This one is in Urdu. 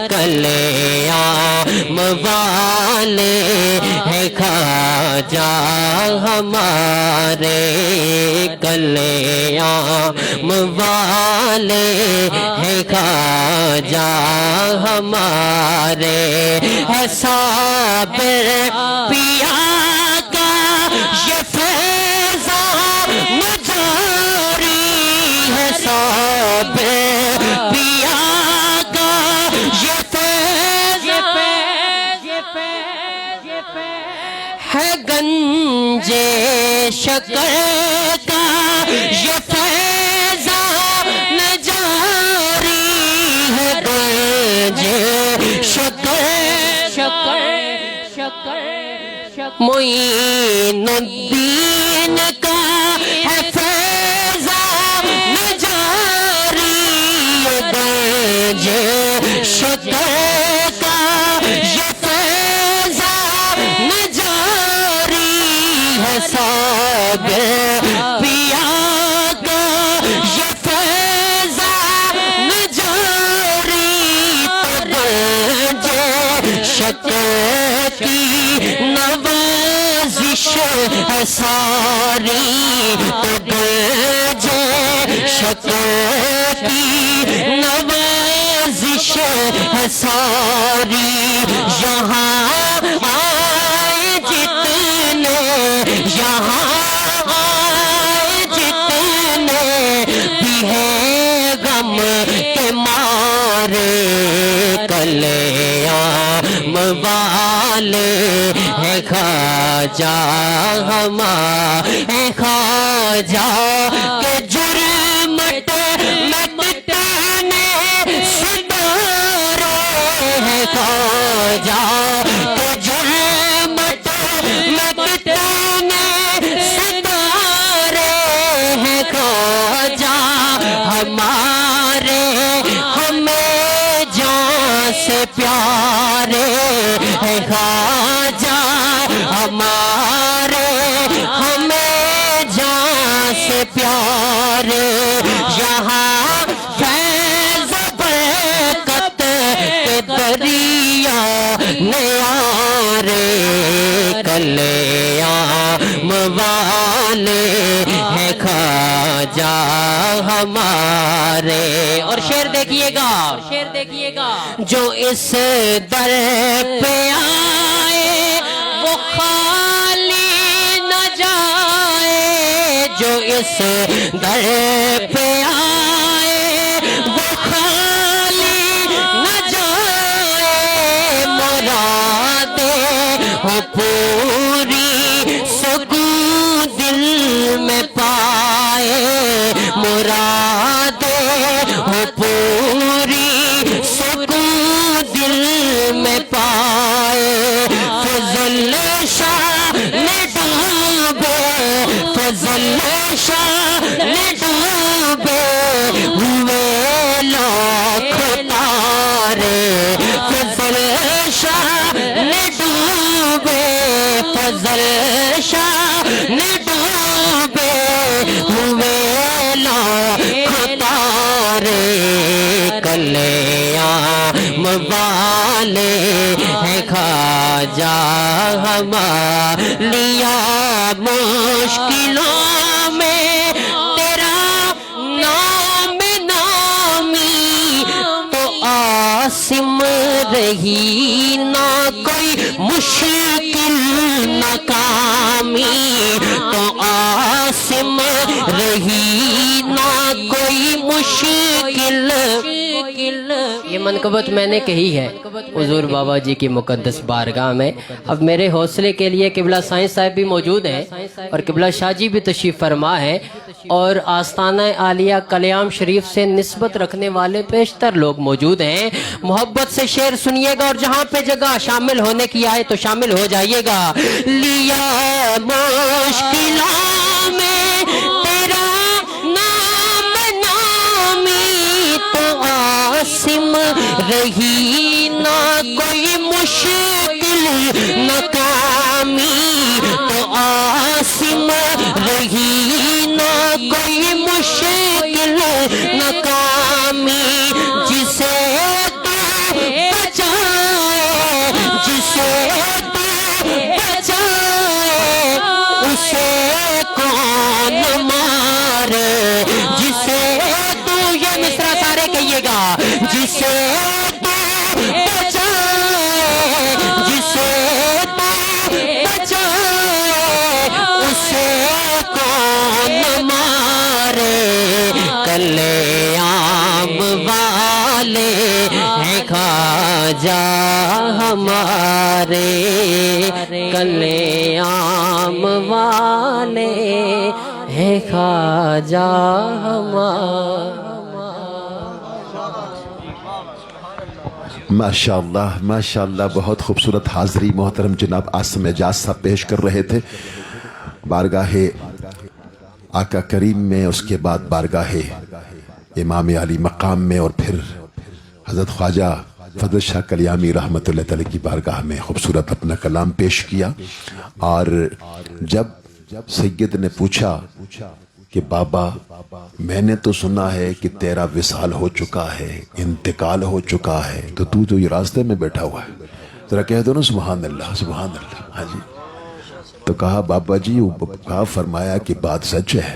کلیام والے ہیں خواجہ ہمارے، کلیام والے ہیں خواجہ ہمارے، ہے صابر پیا کا یہ فیضان جاری، ہے صابر پیا کا یہ ہے گنج شکر کا یہ فیضان جاری، ہے گنج شکر معین الدین کا ہے فیضان جاری، ہے گنج شکر کا یہ صابر پیا کا یہ فیضان جاری، تگنج شکر کی نوازش ہے ساری، تگنج شکر کی نوازش ہے ساری، یہاں آئے جتنے، یہاں آئے جتنے بھی ہیں غم کے مارے، کلیام والے ہیں خواجہ ہمارے، خواجہ کے جرم مٹنے ستارے ہیں، خواجہ کے جرم ہمارے، ہمیں جان سے پیارے ہیں خواجہ ہمارے، ہمیں جان سے پیارے، یہاں فیض برکت کے دریا نیارے، کلیام والے ہیں خواجہ ہمارے۔ اور شعر دیکھیے گا، جو اس در پہ آئے وہ خالی نہ جائے، جو اس در پہ آئے وہ خالی نہ جائے، مرادیں ہو پوری سکون دل میں پائے، مرادیں ہو پوری سکون دل میں پائے، فضل شاہ نے ڈوبے، فضل شاہ نے ڈوبے ہوئے لاکھ تارے، فضل شاہ نے ڈوبے، فضل شاہ نے ڈوبے ہوئے لاکھ تارے، کلیام والے ہیں خواجہ ہمارے، لیا مشکلوں میں تیرا نام نامی، تو عاصم رہی نہ کوئی مشکل ناکامی، تو عاصم رہی نہ کوئی مشکل۔ یہ منقبت میں نے کہی ہے حضور بابا جی کی مقدس بارگاہ میں۔ اب میرے حوصلے کے لیے قبلہ سائنس صاحب بھی موجود ہیں اور قبلہ شاہ جی بھی تشریف فرما ہے، اور آستانہ عالیہ کلیام شریف سے نسبت رکھنے والے بیشتر لوگ موجود ہیں۔ محبت سے شعر سنیے گا، اور جہاں پہ جگہ شامل ہونے کی آئے تو شامل ہو جائیے گا۔ لیا مشکلوں میں تیرا نام نامی، تو عاصم رہی نہ کوئی مشکل ناکامی، تو عاصم رہی نہ کوئی مشکل ناکامی، جسے جسے تو بچائے، جسے تو بچائے، اسے کون مارے، کلیام والے ہیں خواجہ ہمارے، کلیام والے ہیں خواجہ ہمارے۔ ماشاءاللہ ماشاءاللہ، بہت خوبصورت حاضری محترم جناب عاصم اعجاز صاحب پیش کر رہے تھے بارگاہ آقا کریم میں، اس کے بعد بارگاہ امام علی مقام میں، اور پھر حضرت خواجہ فضل شاہ کلیامی رحمۃ اللہ تعالی کی بارگاہ میں خوبصورت اپنا کلام پیش کیا۔ اور جب سید نے پوچھا کہ بابا میں نے تو سنا ہے کہ تیرا وصال ہو چکا ہے، انتقال ہو چکا ہے، تو جو یہ راستے میں بیٹھا ہوا ہے، ذرا کہہ دو نا سبحان اللہ سبحان اللہ۔ ہاں جی، تو کہا بابا جی، کہا فرمایا کہ بات سچ ہے،